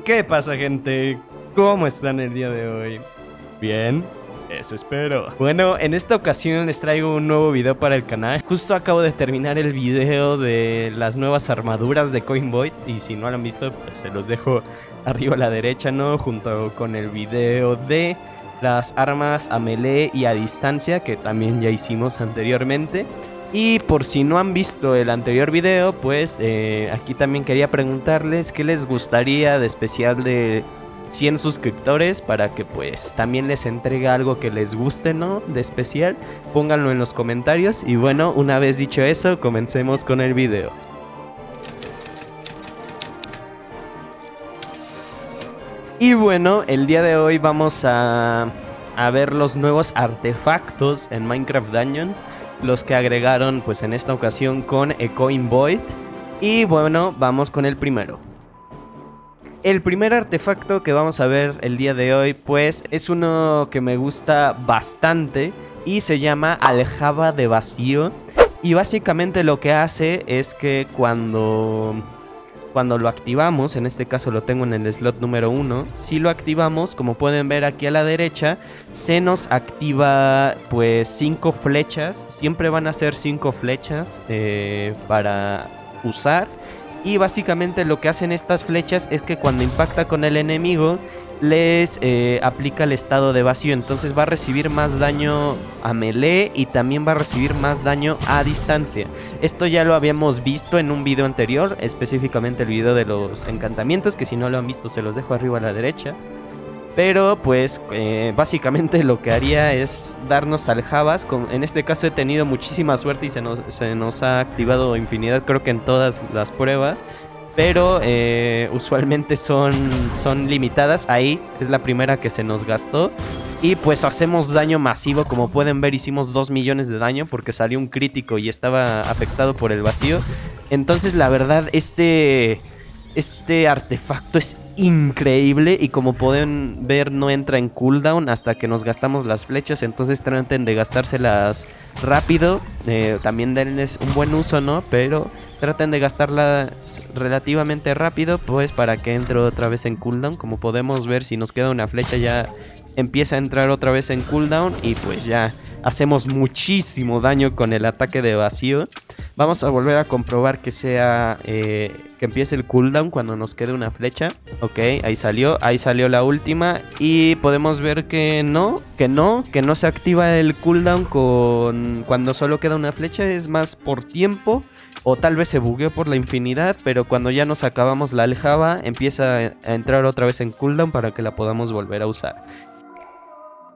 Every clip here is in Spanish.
¿Qué pasa, gente? ¿Cómo están el día de hoy? ¿Bien? Eso espero. Bueno, en esta ocasión les traigo un nuevo video para el canal. Justo acabo de terminar el video de las nuevas armaduras de Coinvoid. Y si no lo han visto, pues se los dejo arriba a la derecha, ¿no? Junto con el video de las armas a melee y a distancia, que también ya hicimos anteriormente. Y por si no han visto el anterior video, pues aquí también quería preguntarles qué les gustaría de especial de 100 suscriptores, para que pues también les entregue algo que les guste, ¿no? De especial, pónganlo en los comentarios. Y bueno, una vez dicho eso, comencemos con el video. Y bueno, el día de hoy vamos a ver los nuevos artefactos en Minecraft Dungeons, los que agregaron pues en esta ocasión con Coinvoid. Y bueno, vamos con el primero. El primer artefacto que vamos a ver el día de hoy pues es uno que me gusta bastante y se llama Aljaba de Vacío. Y básicamente lo que hace es que cuando lo activamos, en este caso lo tengo en el slot número 1, si lo activamos, como pueden ver aquí a la derecha, se nos activa pues 5 flechas, siempre van a ser 5 flechas para usar. Y básicamente lo que hacen estas flechas es que cuando impacta con el enemigo les aplica el estado de vacío. Entonces va a recibir más daño a melee y también va a recibir más daño a distancia. Esto ya lo habíamos visto en un video anterior, específicamente el video de los encantamientos, que si no lo han visto se los dejo arriba a la derecha. Pero pues básicamente lo que haría es darnos aljabas. En este caso he tenido muchísima suerte y se nos ha activado infinidad, creo que en todas las pruebas. Pero usualmente son limitadas. Ahí es la primera que se nos gastó. Y pues hacemos daño masivo. Como pueden ver, hicimos 2 millones de daño porque salió un crítico y estaba afectado por el vacío. Entonces la verdad este artefacto es increíble. Y como pueden ver, no entra en cooldown hasta que nos gastamos las flechas. Entonces traten de gastárselas rápido. También denles un buen uso, ¿no? Pero traten de gastarlas relativamente rápido, pues para que entre otra vez en cooldown. Como podemos ver, si nos queda una flecha ya empieza a entrar otra vez en cooldown. Y pues ya hacemos muchísimo daño con el ataque de vacío. Vamos a volver a comprobar que sea que empiece el cooldown cuando nos quede una flecha. Ok, ahí salió la última. Y podemos ver que no se activa el cooldown cuando solo queda una flecha. Es más por tiempo, o tal vez se bugueó por la infinidad. Pero cuando ya nos acabamos la aljaba, empieza a entrar otra vez en cooldown para que la podamos volver a usar.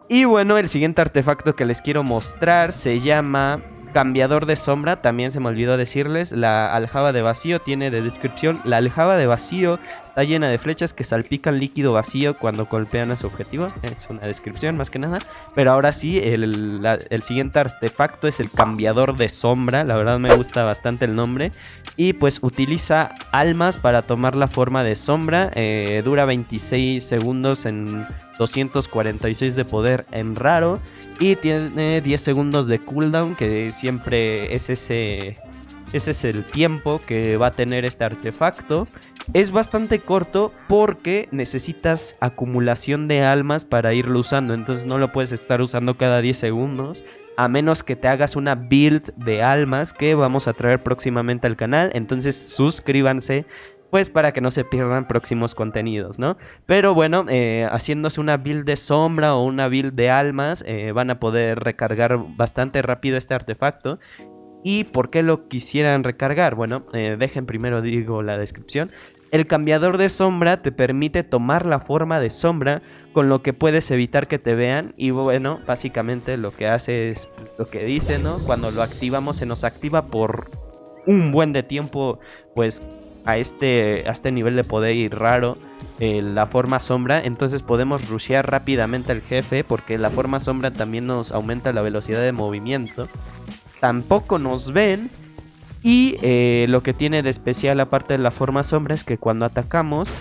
Y bueno, el siguiente artefacto que les quiero mostrar se llama Cambiador de sombra. También se me olvidó decirles, la aljaba de vacío tiene de descripción: la aljaba de vacío está llena de flechas que salpican líquido vacío cuando golpean a su objetivo. Es una descripción más que nada. Pero ahora sí, el siguiente artefacto es el Cambiador de sombra. La verdad me gusta bastante el nombre. Y pues utiliza almas para tomar la forma de sombra. Dura 26 segundos en 246 de poder en raro. Y tiene 10 segundos de cooldown, que siempre ese es el tiempo que va a tener este artefacto. Es bastante corto porque necesitas acumulación de almas para irlo usando. Entonces no lo puedes estar usando cada 10 segundos. A menos que te hagas una build de almas que vamos a traer próximamente al canal. Entonces suscríbanse, pues para que no se pierdan próximos contenidos, ¿no? Pero bueno, haciéndose una build de sombra o una build de almas, van a poder recargar bastante rápido este artefacto. ¿Y por qué lo quisieran recargar? Bueno, dejen primero digo la descripción. El cambiador de sombra te permite tomar la forma de sombra, con lo que puedes evitar que te vean. Y bueno, básicamente lo que hace es lo que dice, ¿no? Cuando lo activamos, se nos activa por un buen de tiempo, pues a este nivel de poder y raro, la forma sombra. Entonces podemos rushear rápidamente al jefe, porque la forma sombra también nos aumenta la velocidad de movimiento. Tampoco nos ven Y lo que tiene de especial aparte de la forma sombra es que cuando atacamos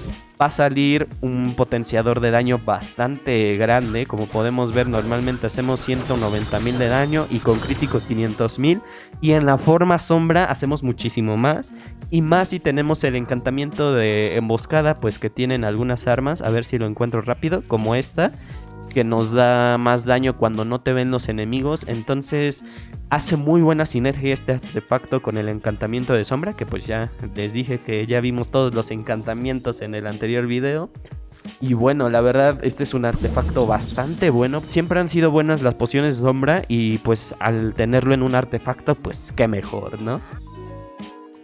va a salir un potenciador de daño bastante grande. Como podemos ver, normalmente hacemos 190.000 de daño y con críticos 500.000. Y en la forma sombra hacemos muchísimo más. Y más si tenemos el encantamiento de emboscada, pues que tienen algunas armas. A ver si lo encuentro rápido, como esta, que nos da más daño cuando no te ven los enemigos. Entonces hace muy buena sinergia este artefacto con el encantamiento de sombra, que pues ya les dije que ya vimos todos los encantamientos en el anterior video. Y bueno, la verdad este es un artefacto bastante bueno. Siempre han sido buenas las pociones de sombra y pues al tenerlo en un artefacto, pues qué mejor, ¿no?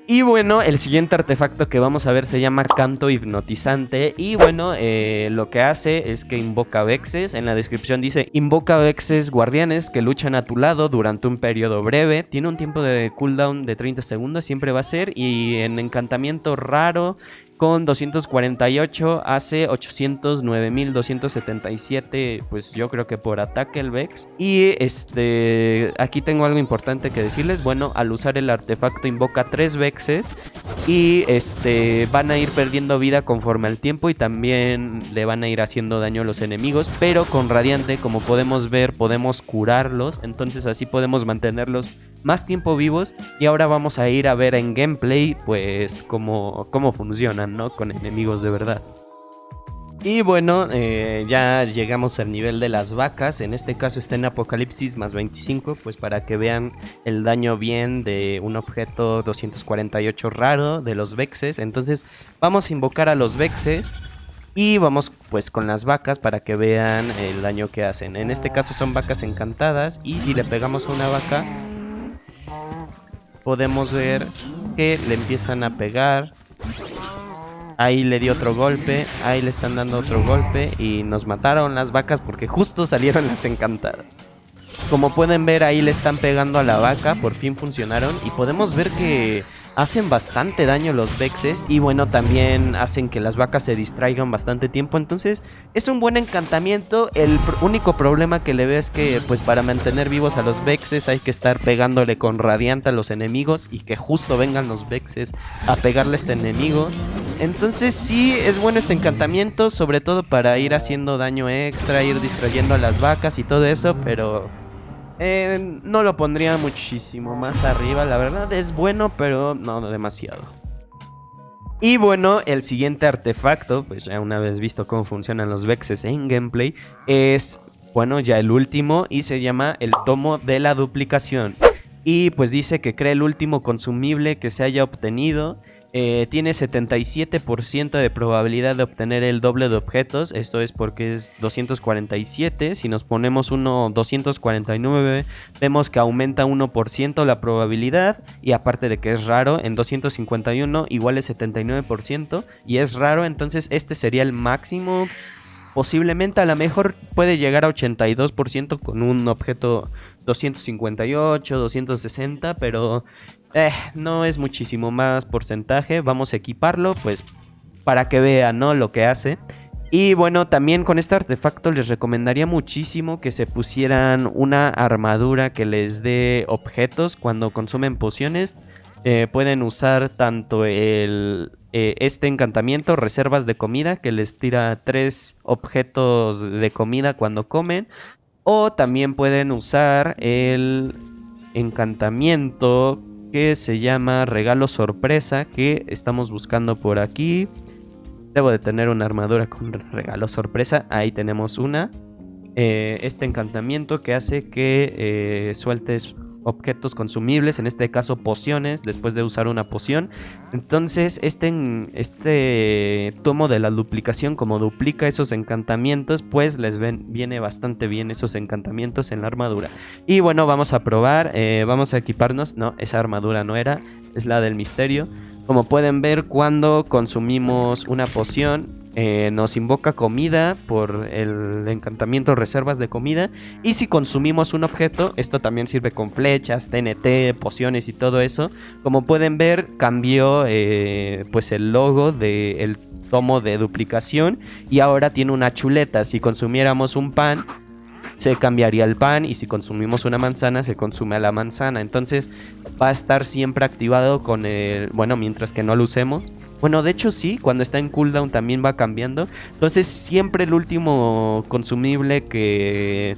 Y bueno, el siguiente artefacto que vamos a ver se llama Canto Hipnotizante. Y bueno, lo que hace es que invoca vexes. En la descripción dice: invoca vexes guardianes que luchan a tu lado durante un periodo breve. Tiene un tiempo de cooldown de 30 segundos, siempre va a ser. Y en encantamiento raro con 248 hace 809.277, pues yo creo que por ataque el Vex. Y aquí tengo algo importante que decirles. Bueno, al usar el artefacto invoca 3 Vexes y van a ir perdiendo vida conforme al tiempo y también le van a ir haciendo daño a los enemigos, pero con Radiante, como podemos ver, podemos curarlos, entonces así podemos mantenerlos más tiempo vivos. Y ahora vamos a ir a ver en gameplay pues cómo funcionan, ¿no? Con enemigos de verdad. Y bueno, ya llegamos al nivel de las vacas. En este caso está en Apocalipsis más 25, pues para que vean el daño bien de un objeto 248 raro de los Vexes. Entonces vamos a invocar a los Vexes y vamos pues con las vacas para que vean el daño que hacen. En este caso son vacas encantadas y si le pegamos a una vaca podemos ver que le empiezan a pegar. Ahí le dio otro golpe, ahí le están dando otro golpe y nos mataron las vacas porque justo salieron las encantadas. Como pueden ver, ahí le están pegando a la vaca, por fin funcionaron y podemos ver que hacen bastante daño los Vexes y bueno, también hacen que las vacas se distraigan bastante tiempo. Entonces es un buen encantamiento. El único problema que le veo es que pues para mantener vivos a los Vexes hay que estar pegándole con Radiante a los enemigos y que justo vengan los Vexes a pegarle a este enemigo. Entonces sí es bueno este encantamiento, sobre todo para ir haciendo daño extra, ir distrayendo a las vacas y todo eso, pero no lo pondría muchísimo más arriba. La verdad es bueno, pero no demasiado. Y bueno, el siguiente artefacto, pues ya una vez visto cómo funcionan los Vexes en gameplay, es, bueno, ya el último y se llama el Tomo de la Duplicación. Y pues dice que crea el último consumible que se haya obtenido. Tiene 77% de probabilidad de obtener el doble de objetos. Esto es porque es 247. Si nos ponemos uno 249, vemos que aumenta 1% la probabilidad. Y aparte de que es raro, en 251 igual es 79%. Y es raro, entonces este sería el máximo. Posiblemente a lo mejor puede llegar a 82% con un objeto 258, 260, pero no es muchísimo más porcentaje. Vamos a equiparlo pues para que vean, ¿no?, lo que hace. Y bueno, también con este artefacto les recomendaría muchísimo que se pusieran una armadura que les dé objetos cuando consumen pociones. Pueden usar tanto este encantamiento, reservas de comida, que les tira 3 objetos de comida cuando comen. O también pueden usar el encantamiento que se llama regalo sorpresa, que estamos buscando por aquí. Debo de tener una armadura con regalo sorpresa. Ahí tenemos una. Este encantamiento que hace que sueltes objetos consumibles, en este caso pociones, después de usar una poción. Entonces este tomo de la duplicación, como duplica esos encantamientos, pues les viene bastante bien esos encantamientos en la armadura. Y bueno, vamos a probar, vamos a equiparnos. No, esa armadura no era, es la del misterio. Como pueden ver, cuando consumimos una poción, nos invoca comida por el encantamiento reservas de comida. Y si consumimos un objeto, esto también sirve con flechas, TNT, pociones y todo eso. Como pueden ver, cambió pues el logo del tomo de duplicación y ahora tiene una chuleta. Si consumiéramos un pan, se cambiaría el pan, y si consumimos una manzana, se consume a la manzana. Entonces va a estar siempre activado con el... Bueno, mientras que no lo usemos. Bueno, de hecho sí, cuando está en cooldown también va cambiando. Entonces siempre el último consumible que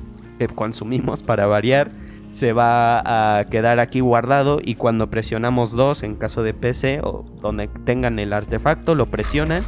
consumimos, para variar, se va a quedar aquí guardado, y cuando presionamos 2 en caso de PC o donde tengan el artefacto, lo presionan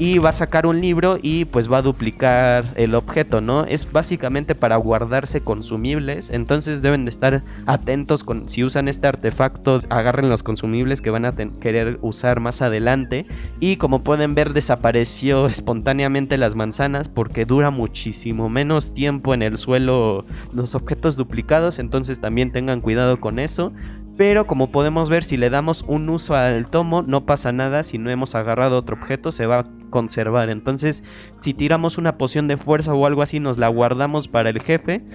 y va a sacar un libro y pues va a duplicar el objeto, ¿no? Es básicamente para guardarse consumibles, entonces deben de estar atentos si usan este artefacto, agarren los consumibles que van a querer usar más adelante. Y como pueden ver, desapareció espontáneamente las manzanas porque dura muchísimo menos tiempo en el suelo los objetos duplicados, entonces también tengan cuidado con eso. Pero como podemos ver, si le damos un uso al tomo, no pasa nada. Si no hemos agarrado otro objeto, se va a conservar. Entonces, si tiramos una poción de fuerza o algo así, nos la guardamos para el jefe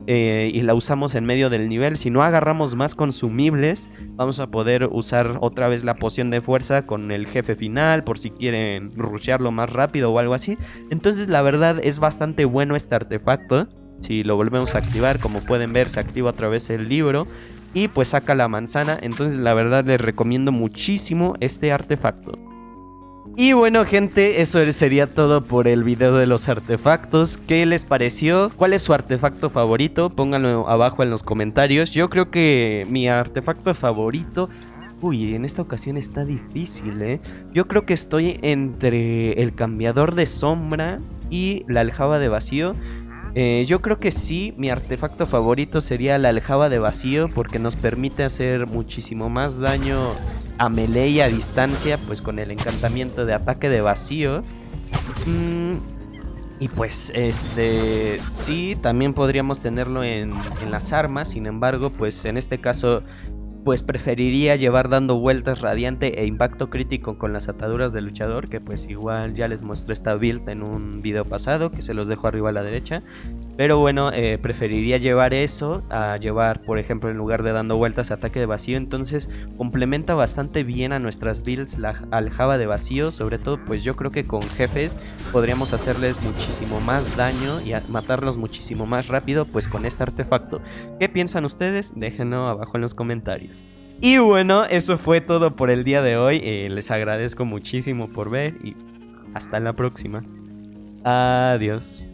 y la usamos en medio del nivel. Si no agarramos más consumibles, vamos a poder usar otra vez la poción de fuerza con el jefe final, por si quieren rushearlo más rápido o algo así. Entonces, la verdad, es bastante bueno este artefacto. Si lo volvemos a activar, como pueden ver, se activa otra vez el libro y pues saca la manzana. Entonces la verdad les recomiendo muchísimo este artefacto. Y bueno, gente, eso sería todo por el video de los artefactos. ¿Qué les pareció? ¿Cuál es su artefacto favorito? Pónganlo abajo en los comentarios. Yo creo que mi artefacto favorito... Uy, en esta ocasión está difícil, ¿eh? Yo creo que estoy entre el cambiador de sombra y la aljaba de vacío. Yo creo que sí, mi artefacto favorito sería la aljaba de vacío, porque nos permite hacer muchísimo más daño a melee y a distancia, pues con el encantamiento de ataque de vacío. Y pues sí, también podríamos tenerlo en las armas. Sin embargo, pues en este caso, pues preferiría llevar dando vueltas radiante e impacto crítico con las ataduras del luchador, que pues igual ya les mostré esta build en un video pasado, que se los dejo arriba a la derecha. Pero bueno, preferiría llevar eso a llevar, por ejemplo, en lugar de dando vueltas, ataque de vacío. Entonces complementa bastante bien a nuestras builds la aljaba de vacío. Sobre todo, pues yo creo que con jefes podríamos hacerles muchísimo más daño y matarlos muchísimo más rápido, pues con este artefacto. ¿Qué piensan ustedes? Déjenlo abajo en los comentarios. Y bueno, eso fue todo por el día de hoy. Les agradezco muchísimo por ver y hasta la próxima. Adiós.